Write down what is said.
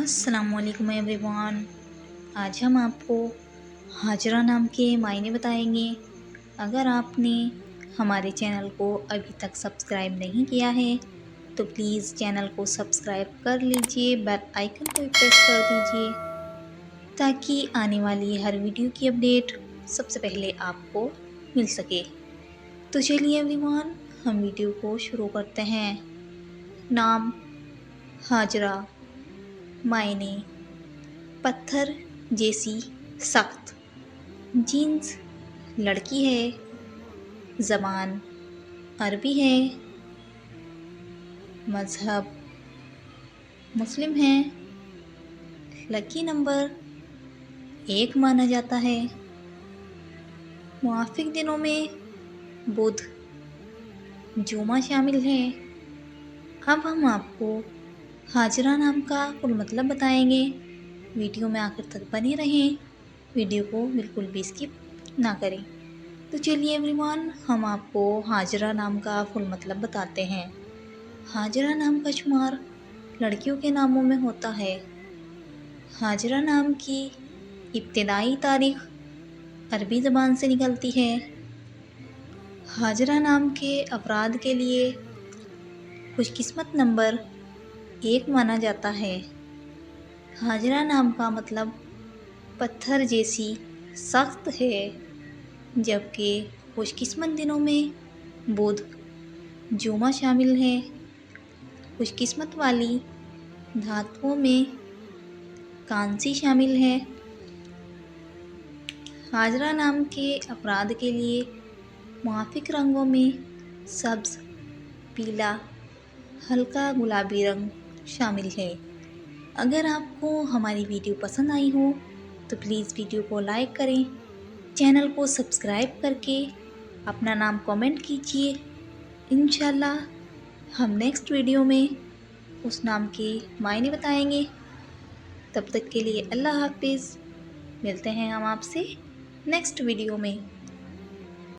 अस्सलाम वालेकुम एवरीवन। आज हम आपको हाजरा नाम के मायने बताएंगे। अगर आपने हमारे चैनल को अभी तक सब्सक्राइब नहीं किया है तो प्लीज़ चैनल को सब्सक्राइब कर लीजिए, बेल आइकन को भी प्रेस कर दीजिए ताकि आने वाली हर वीडियो की अपडेट सबसे पहले आपको मिल सके। तो चलिए एवरीवन, हम वीडियो को शुरू करते हैं। नाम हाजरा, मायने पत्थर जैसी सख्त, जीन्स लड़की है, ज़बान अरबी है, मज़हब मुस्लिम है, लकी नंबर 1 माना जाता है, मुआफ़िक दिनों में बुध जुमा शामिल है। अब हम आपको हाजरा नाम का कुल मतलब बताएंगे। वीडियो में आखिर तक बने रहें, वीडियो को बिल्कुल भी स्किप ना करें। तो चलिए एवरीवन, हम आपको हाजरा नाम का फुल मतलब बताते हैं। हाजरा नाम का शुमार लड़कियों के नामों में होता है। हाजरा नाम की इब्तिदाई तारीख अरबी ज़बान से निकलती है। हाजरा नाम के अफराद के लिए खुशकिस्मत नंबर 1 माना जाता है। हाजरा नाम का मतलब पत्थर जैसी सख्त है, जबकि खुशकिस्मत दिनों में बुध जुमा शामिल है। खुशकिस्मत वाली धातुओं में कांसी शामिल है। हाजरा नाम के अफराद के लिए मुआफ़िक रंगों में सब्ज़, पीला, हल्का गुलाबी रंग शामिल है। अगर आपको हमारी वीडियो पसंद आई हो तो प्लीज़ वीडियो को लाइक करें, चैनल को सब्सक्राइब करके अपना नाम कमेंट कीजिए। इंशाल्लाह हम नेक्स्ट वीडियो में उस नाम के मायने बताएंगे। तब तक के लिए अल्लाह हाफिज़। मिलते हैं हम आपसे नेक्स्ट वीडियो में।